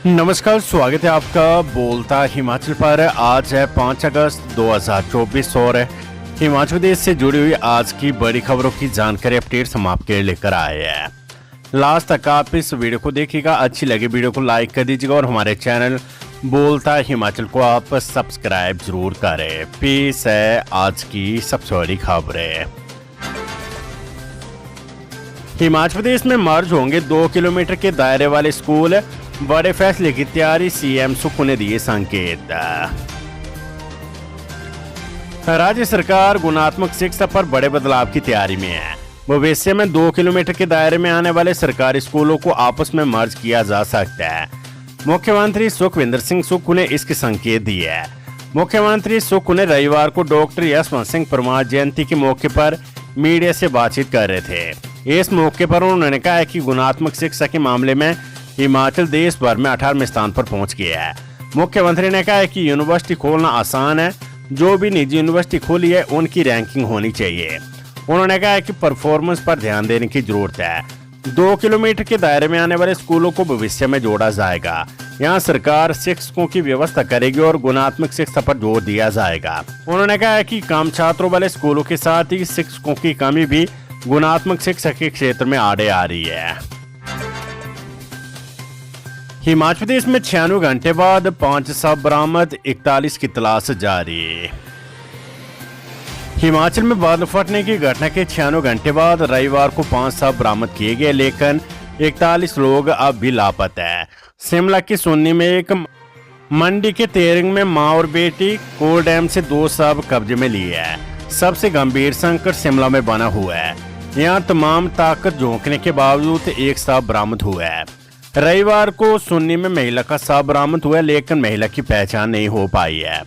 नमस्कार, स्वागत है आपका बोलता हिमाचल पर। आज है 5 अगस्त 2024 और हिमाचल प्रदेश से जुड़ी हुई आज की बड़ी खबरों की जानकारी अपडेट्स हम आपके लिए लेकर आए हैं। लास्ट तक आप इस वीडियो को देखिएगा। अच्छी लगे वीडियो को लाइक कर दीजिएगा और हमारे चैनल बोलता हिमाचल को आप सब्सक्राइब जरूर करें। पेश है आज की सबसे बड़ी खबरें। हिमाचल प्रदेश में मर्ज होंगे 2 किलोमीटर के दायरे वाले स्कूल, बड़े फैसले की तैयारी, सीएम सुक्खू ने दिए संकेत। राज्य सरकार गुणात्मक शिक्षा पर बड़े बदलाव की तैयारी में है। भविष्य में 2 किलोमीटर के दायरे में आने वाले सरकारी स्कूलों को आपस में मर्ज किया जा सकता है। मुख्यमंत्री सुखविंदर सिंह सुक्खू ने इसके संकेत दिए है। मुख्यमंत्री सुक्खू ने रविवार को डॉक्टर यशवंत सिंह परमार जयंती के मौके पर मीडिया से बातचीत कर रहे थे। इस मौके पर उन्होंने कहा कि गुणात्मक शिक्षा के मामले में हिमाचल देश भर में 18वें स्थान पर पहुंच गया है। मुख्यमंत्री ने कहा कि यूनिवर्सिटी खोलना आसान है, जो भी निजी यूनिवर्सिटी खोली है उनकी रैंकिंग होनी चाहिए। उन्होंने कहा कि परफॉर्मेंस पर ध्यान देने की जरूरत है। 2 किलोमीटर के दायरे में आने वाले स्कूलों को भविष्य में जोड़ा जाएगा। यहाँ सरकार शिक्षकों की व्यवस्था करेगी और गुणात्मक शिक्षा पर जोर दिया जाएगा। उन्होंने कहा कि कम छात्रों वाले स्कूलों के साथ ही शिक्षकों की कमी भी गुणात्मक शिक्षा के क्षेत्र में आड़े आ रही है। हिमाचल प्रदेश में 96 घंटे बाद 5 शव बरामद, 41 की तलाश जारी। हिमाचल में बादल फटने की घटना के 96 घंटे बाद रविवार को 5 शव बरामद किए गए, लेकिन 41 लोग अब भी लापता है। शिमला की सुन्नी में एक मंडी के तेरंग में मां और बेटी कोल डैम से 2 शव कब्जे में लिए है। सबसे गंभीर संकट शिमला में बना हुआ है। यहाँ तमाम ताकत झोंकने के बावजूद एक शव बरामद हुआ है। रविवार को सुन्नी में महिला का शव बरामद हुआ, लेकिन महिला की पहचान नहीं हो पाई है।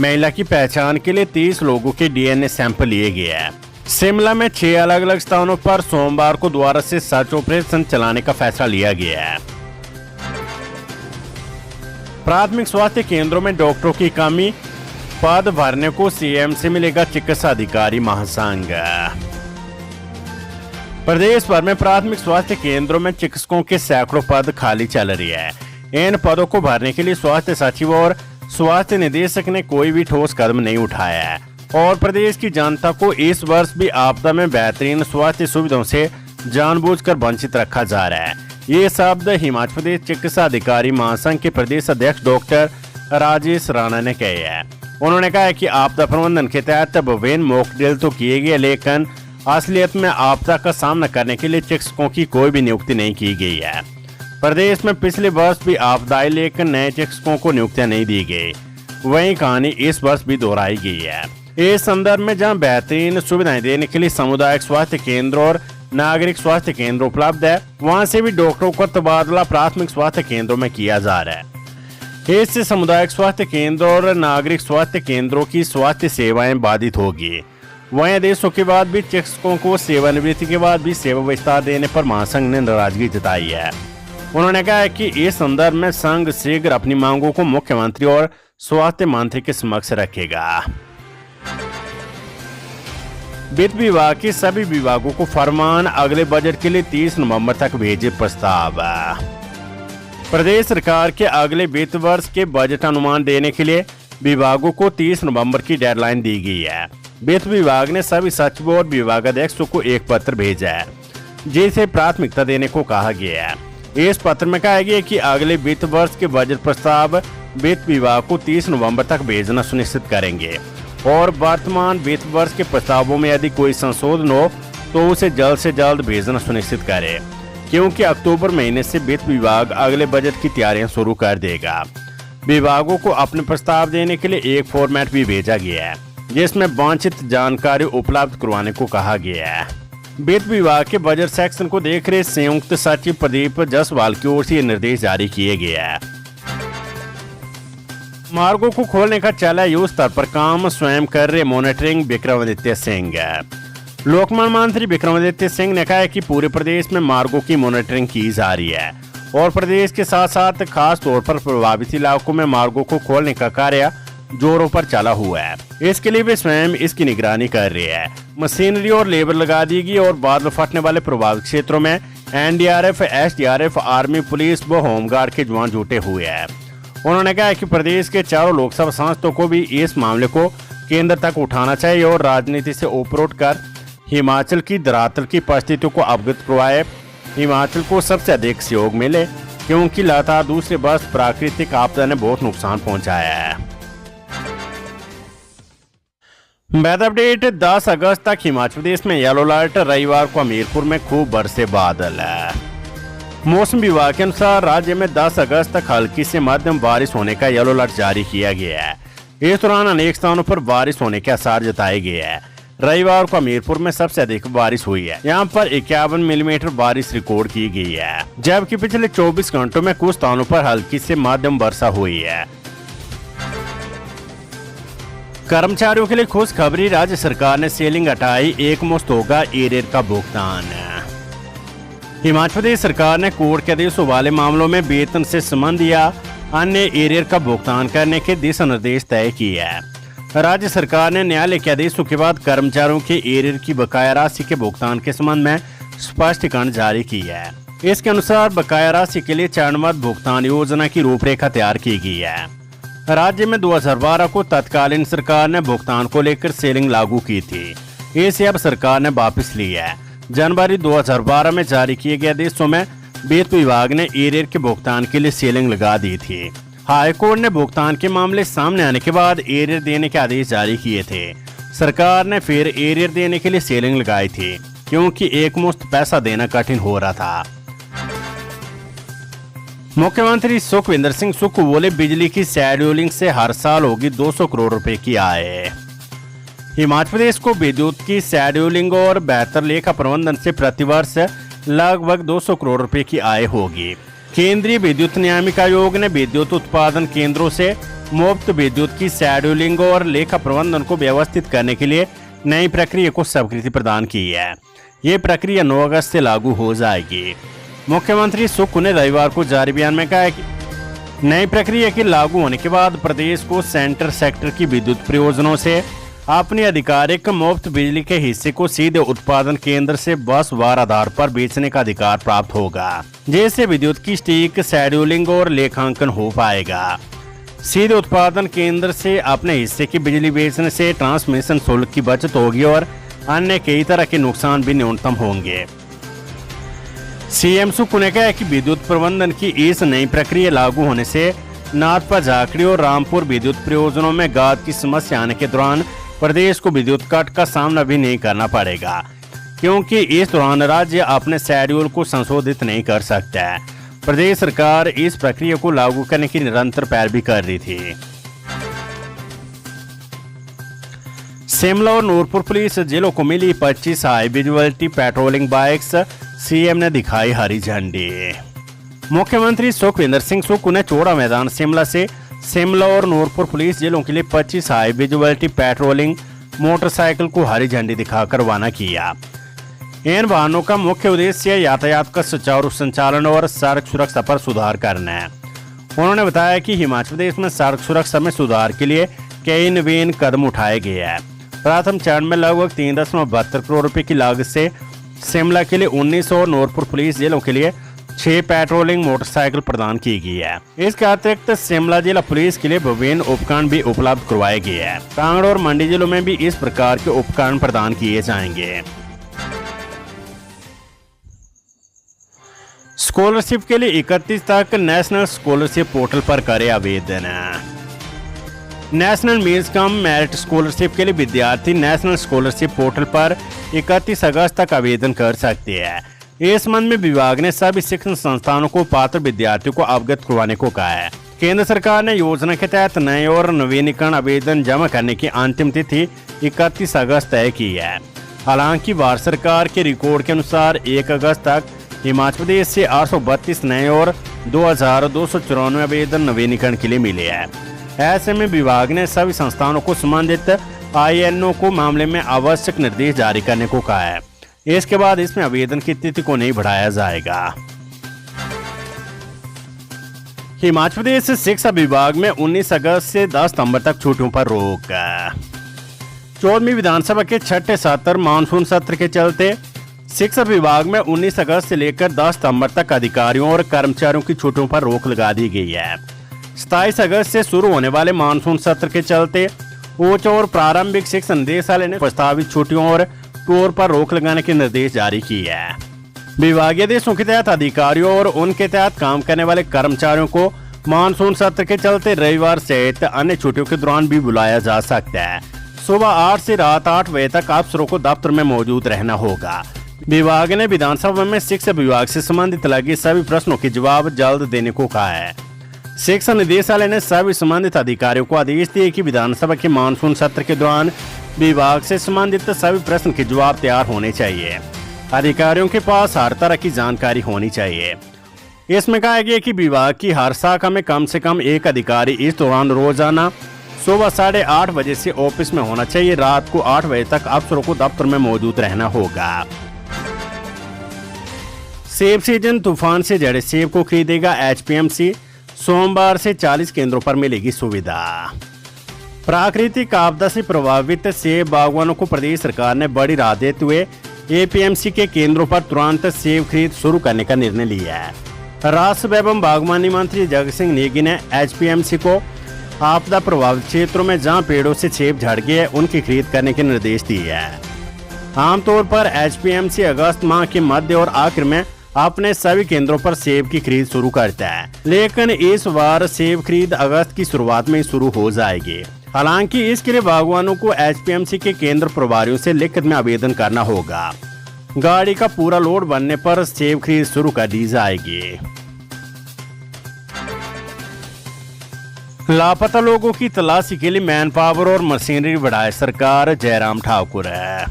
महिला की पहचान के लिए 30 लोगों के डीएनए सैंपल लिए गए हैं। शिमला में 6 अलग अलग स्थानों पर सोमवार को दोबारा से सर्च ऑपरेशन चलाने का फैसला लिया गया है। प्राथमिक स्वास्थ्य केंद्रों में डॉक्टरों की कमी, पद भरने को सीएम से मिलेगा चिकित्सा अधिकारी महासंघ। प्रदेश भर में प्राथमिक स्वास्थ्य केंद्रों में चिकित्सकों के सैकड़ों पद खाली चल रही है। इन पदों को भरने के लिए स्वास्थ्य सचिव और स्वास्थ्य निदेशक ने कोई भी ठोस कदम नहीं उठाया है और प्रदेश की जनता को इस वर्ष भी आपदा में बेहतरीन स्वास्थ्य सुविधाओं से जानबूझकर वंचित रखा जा रहा है। ये शब्द हिमाचल प्रदेश चिकित्सा अधिकारी महासंघ के प्रदेश अध्यक्ष डॉक्टर राजेश राणा ने कहे हैं। उन्होंने कहा कि आपदा प्रबंधन के तहत विभिन्न मॉक ड्रिल तो किए गए, लेकिन असलियत में आपदा का सामना करने के लिए चिकित्सकों की कोई भी नियुक्ति नहीं की गई है। प्रदेश में पिछले वर्ष भी आपदा आई, लेकिन नए चिकित्सकों को नियुक्तियां नहीं दी गई। वही कहानी इस वर्ष भी दोहराई गई है। इस संदर्भ में जहां बेहतरीन सुविधाएं देने के लिए सामुदायिक स्वास्थ्य केंद्र और नागरिक स्वास्थ्य केंद्र उपलब्ध है, वहां से भी डॉक्टरों का तबादला प्राथमिक स्वास्थ्य केंद्रों में किया जा रहा है। इससे सामुदायिक स्वास्थ्य केंद्र और नागरिक स्वास्थ्य केंद्रों की स्वास्थ्य सेवाएं बाधित होगी। वहीं आदेशों के बाद भी चिकित्सकों को सेवानिवृत्ति के बाद भी सेवा विस्तार देने पर महासंघ ने नाराजगी जताई है। उन्होंने कहा कि इस संदर्भ में संघ शीघ्र अपनी मांगों को मुख्यमंत्री और स्वास्थ्य मंत्री के समक्ष रखेगा। वित्त विभाग के सभी विभागों को फरमान, अगले बजट के लिए 30 नवंबर तक भेजे प्रस्ताव। प्रदेश सरकार के अगले वित्त वर्ष के बजट अनुमान देने के लिए विभागों को 30 नवंबर की डेडलाइन दी गई है। वित्त विभाग ने सभी सचिवों और विभागाध्यक्षों को एक पत्र भेजा है, जिसे प्राथमिकता देने को कहा गया है। इस पत्र में कहा गया कि अगले वित्त वर्ष के बजट प्रस्ताव वित्त विभाग को 30 नवंबर तक भेजना सुनिश्चित करेंगे और वर्तमान वित्त वर्ष के प्रस्तावों में यदि कोई संशोधन हो तो उसे जल्द से जल्द भेजना सुनिश्चित करें, क्योंकि अक्टूबर महीने से वित्त विभाग अगले बजट की तैयारियां शुरू कर देगा। विभागों को अपने प्रस्ताव देने के लिए एक फॉर्मेट भी भेजा गया है, जिसमें वांछित जानकारी उपलब्ध करवाने को कहा गया है। वित्त विभाग के बजट सेक्शन को देख रहे संयुक्त सचिव प्रदीप जायसवाल की ओर से ये निर्देश जारी किए गए हैं। मार्गों को खोलने का चला युद्ध स्तर पर काम, स्वयं कर रहे मॉनिटरिंग, विक्रमादित्य सिंह। लोकमान्य मंत्री विक्रमादित्य सिंह ने कहा कि पूरे प्रदेश में मार्गों की मॉनिटरिंग की जा रही है और प्रदेश के साथ साथ खास तौर पर प्रभावित इलाकों में मार्गों को खोलने का कार्य जोरों पर चला हुआ है। इसके लिए वे स्वयं इसकी निगरानी कर रहे हैं। मशीनरी और लेबर लगा दी गई और बादल फटने वाले प्रभावित क्षेत्रों में एनडीआरएफ, एसडीआरएफ, आर्मी, पुलिस व होमगार्ड के जवान जुटे हुए हैं। उन्होंने कहा कि प्रदेश के चारों लोकसभा सांसदों को भी इस मामले को केंद्र तक उठाना चाहिए और राजनीति से ऊपर उठकर हिमाचल की धरातल की परिस्थितियों को अवगत करवाए। हिमाचल को सबसे अधिक सहयोग मिले क्योंकि लगातार दूसरे वर्ष प्राकृतिक आपदा ने बहुत नुकसान पहुंचाया है। वेदर अपडेट 10 अगस्त तक हिमाचल प्रदेश में येलो अलर्ट। रविवार को हमीरपुर में खूब बरसे बादल। मौसम विभाग के अनुसार राज्य में 10 अगस्त तक हल्की से मध्यम बारिश होने का येलो अलर्ट जारी किया गया है। इस दौरान अनेक स्थानों पर बारिश होने के आसार जताए गए हैं। रविवार को हमीरपुर में सबसे अधिक बारिश हुई है। यहाँ पर 51 मिलीमीटर बारिश रिकॉर्ड की गई है, जबकि पिछले 24 घंटों में कुछ स्थानों पर हल्की से मध्यम वर्षा हुई है। कर्मचारियों के लिए खुशखबरी, राज्य सरकार ने सीलिंग हटाई, एक मुश्त होगा एरियर का भुगतान। हिमाचल प्रदेश सरकार ने कोर्ट के आदेशों वाले मामलों में वेतन से संबंध या अन्य एरियर का भुगतान करने के दिशा निर्देश तय किए हैं। राज्य सरकार ने न्यायालय के आदेशों के बाद कर्मचारियों के एरियर की बकाया राशि के भुगतान के संबंध में स्पष्टीकरण जारी की है। इसके अनुसार बकाया राशि के लिए चरणबद्ध भुगतान योजना की रूपरेखा तैयार की गई है। राज्य में 2012 को तत्कालीन सरकार ने भुगतान को लेकर सीलिंग लागू की थी। इसे अब सरकार ने वापस ली है। जनवरी 2012 में जारी किए गए आदेशों में वित्त विभाग ने एरियर के भुगतान के लिए सीलिंग लगा दी थी। हाईकोर्ट ने भुगतान के मामले सामने आने के बाद एरियर देने के आदेश जारी किए थे। सरकार ने फिर एरियर देने के लिए सीलिंग लगाई थी क्योंकि एक मुश्त पैसा देना कठिन हो रहा था। मुख्यमंत्री सुखविंदर सिंह सुक्खू बोले, बिजली की शेड्यूलिंग से हर साल होगी 200 करोड़ रुपए की आय। हिमाचल प्रदेश को विद्युत की शेड्यूलिंग और बेहतर लेखा प्रबंधन से प्रतिवर्ष लगभग 200 करोड़ रुपए की आय होगी। केंद्रीय विद्युत नियामक आयोग ने विद्युत उत्पादन केंद्रों से मुफ्त विद्युत की शेड्यूलिंग और लेखा प्रबंधन को व्यवस्थित करने के लिए नई प्रक्रिया को स्वीकृति प्रदान की है। ये प्रक्रिया 9 अगस्त से लागू हो जाएगी। मुख्यमंत्री सुक्खू ने रविवार को जारी बयान में कहा कि नई प्रक्रिया के लागू होने के बाद प्रदेश को सेंटर सेक्टर की विद्युत परियोजनाओं से अपनी आधिकारिक मुफ्त बिजली के हिस्से को सीधे उत्पादन केंद्र से बसवार आधार पर बेचने का अधिकार प्राप्त होगा, जिससे विद्युत की सटीक शेड्यूलिंग और लेखांकन हो पाएगा। सीधे उत्पादन केंद्र से अपने हिस्से की बिजली बेचने से ट्रांसमिशन शुल्क की बचत होगी और अन्य कई तरह के नुकसान भी न्यूनतम होंगे। सीएम सुक्खू ने कहा कि विद्युत प्रबंधन की इस नई प्रक्रिया लागू होने से नाथपा, झाकड़ी और रामपुर विद्युत परियोजनाओं में गाद की समस्या आने के दौरान प्रदेश को विद्युत कट का सामना भी नहीं करना पड़ेगा, क्योंकि इस दौरान राज्य अपने शेड्यूल को संशोधित नहीं कर सकता है। प्रदेश सरकार इस प्रक्रिया को लागू करने की निरंतर पैरवी कर रही थी। शिमला और नूरपुर पुलिस जिलों को मिली 25 high visibility patrolling bikes, CM ने दिखाई हरी झंडी। मुख्यमंत्री सुखविंदर सिंह सुक्खू ने चौड़ा मैदान शिमला से शिमला और नूरपुर पुलिस जिलों के लिए 25 हाई विजिबिलिटी पेट्रोलिंग मोटरसाइकिल को हरी झंडी दिखाकर रवाना किया। इन वाहनों का मुख्य उद्देश्य यातायात का सुचारू संचालन और सड़क सुरक्षा पर सुधार करना है। उन्होंने बताया कि हिमाचल प्रदेश में सड़क सुरक्षा में सुधार के लिए कई नवीन कदम उठाए गए हैं। प्रथम चरण में लगभग 3.72 करोड़ रुपए की लागत से शिमला के लिए 19 और नूरपुर पुलिस जिलों के लिए 6 पेट्रोलिंग मोटरसाइकिल प्रदान की गई है। इसके अतिरिक्त शिमला जिला पुलिस के लिए विभिन्न उपकरण भी उपलब्ध करवाए गए हैं। कांगड़ा और मंडी जिलों में भी इस प्रकार के उपकरण प्रदान किए जाएंगे। स्कॉलरशिप के लिए 31 तक नेशनल स्कॉलरशिप पोर्टल पर करें आवेदन। National means cum merit scholarship के लिए विद्यार्थी नेशनल स्कॉलरशिप पोर्टल पर 31 अगस्त तक आवेदन कर सकते हैं। इस संबंध में विभाग ने सभी शिक्षण संस्थानों को पात्र विद्यार्थियों को अवगत करवाने को कहा है। केंद्र सरकार ने योजना के तहत नए और नवीनीकरण आवेदन जमा करने की अंतिम तिथि 31 अगस्त तय की है। हालांकि भारत सरकार के रिकॉर्ड के अनुसार 1 अगस्त तक हिमाचल प्रदेश से 832 नए और 2294 आवेदन नवीनीकरण के लिए मिले हैं। ऐसे में विभाग ने सभी संस्थानों को संबंधित INO को मामले में आवश्यक निर्देश जारी करने को कहा है। इसके बाद इसमें आवेदन की तिथि को नहीं बढ़ाया जाएगा। हिमाचल प्रदेश शिक्षा विभाग में 19 अगस्त से 10 सितंबर तक छुट्टियों पर रोक। 14वीं विधानसभा के छठे सत्र मानसून सत्र के चलते शिक्षा विभाग में 19 अगस्त से लेकर 10 सितंबर तक अधिकारियों और कर्मचारियों की छुट्टियों पर रोक लगा दी गई है। 27 अगस्त से शुरू होने वाले मानसून सत्र के चलते उच्च और प्रारंभिक शिक्षा निदेशालय ने प्रस्तावित छुट्टियों और टूर पर रोक लगाने के निर्देश जारी किए हैं। विभागीय आदेशों के तहत अधिकारियों और उनके तहत काम करने वाले कर्मचारियों को मानसून सत्र के चलते रविवार सहित अन्य छुट्टियों के दौरान भी बुलाया जा सकता है। सुबह 8 से रात 8 बजे तक अफसरों को दफ्तर में मौजूद रहना होगा। विभाग ने विधानसभा में शिक्षा विभाग से संबंधित लगे सभी प्रश्नों के जवाब जल्द देने को कहा है। शिक्षा निदेशालय ने सभी संबंधित अधिकारियों को आदेश दिए कि विधानसभा के मानसून सत्र के दौरान विभाग से संबंधित सभी प्रश्न के जवाब तैयार होने चाहिए। अधिकारियों के पास हर तरह की जानकारी होनी चाहिए। इसमें कहा गया कि विभाग की हर शाखा में कम से कम एक अधिकारी इस दौरान रोजाना सुबह 8:30 बजे से ऑफिस में होना चाहिए। रात को 8 बजे तक अफसरों को दफ्तर में मौजूद रहना होगा। सेब सीजन तूफान से जड़े सेब को खरीदेगा एचपीएमसी। सोमवार से 40 केंद्रों पर मिलेगी सुविधा। प्राकृतिक आपदा से प्रभावित सेब बागवानों को प्रदेश सरकार ने बड़ी राहत देते हुए एपीएमसी के केंद्रों पर तुरंत सेब खरीद शुरू करने का निर्णय लिया है। राष्ट्र एवं बागवानी मंत्री जगत सिंह नेगी ने एचपीएमसी को आपदा प्रभावित क्षेत्रों में जहां पेड़ों से सेब झड़ गए उनकी खरीद करने के निर्देश दिए हैं। आमतौर पर एचपीएमसी अगस्त माह के मध्य और आखिर में अपने सभी केंद्रों पर सेब की खरीद शुरू करता है, लेकिन इस बार सेब खरीद अगस्त की शुरुआत में शुरू हो जाएगी। हालांकि इसके लिए बागवानों को एचपीएमसी के केंद्र प्रभारियों से लिखित में आवेदन करना होगा। गाड़ी का पूरा लोड बनने पर सेब खरीद शुरू कर दी जाएगी। लापता लोगों की तलाशी के लिए मैन पावर और मशीनरी बढ़ाए सरकार, जयराम ठाकुर है।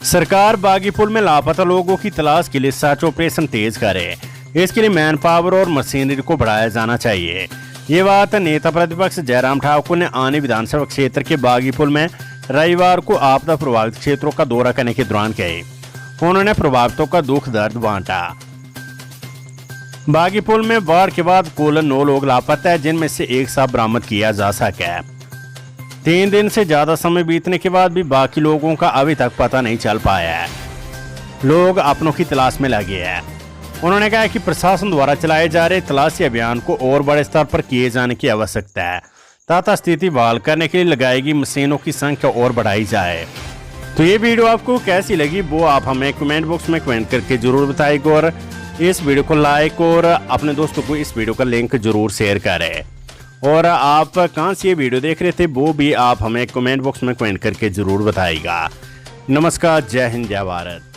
सरकार बागी पुल में लापता लोगों की तलाश के लिए सर्च ऑपरेशन तेज करे। इसके लिए मैन पावर और मशीनरी को बढ़ाया जाना चाहिए। ये बात नेता प्रतिपक्ष जयराम ठाकुर ने आनी विधानसभा क्षेत्र के बागी पुल में रविवार को आपदा प्रभावित क्षेत्रों का दौरा करने के दौरान कही। उन्होंने प्रभावितों का दुख दर्द बांटा। बागी पुल में बाढ़ के बाद कुल 9 लोग लापता है, जिनमें से एक शव बरामद किया जा सका। 3 दिन से ज्यादा समय बीतने के बाद भी बाकी लोगों का अभी तक पता नहीं चल पाया है। लोग अपनों की तलाश में लगे हैं। उन्होंने कहा कि प्रशासन द्वारा चलाए जा रहे तलाशी अभियान को और बड़े स्तर पर किए जाने की आवश्यकता है तथा स्थिति बहाल करने के लिए लगाएगी मशीनों की संख्या और बढ़ाई जाए। तो ये वीडियो आपको कैसी लगी वो आप हमें कमेंट बॉक्स में कमेंट करके जरूर बताइएगा और इस वीडियो को लाइक और अपने दोस्तों को इस वीडियो का लिंक जरूर शेयर करें। और आप कहाँ से ये वीडियो देख रहे थे वो भी आप हमें कमेंट बॉक्स में कमेंट करके जरूर बताइएगा। नमस्कार, जय हिंद, जय भारत।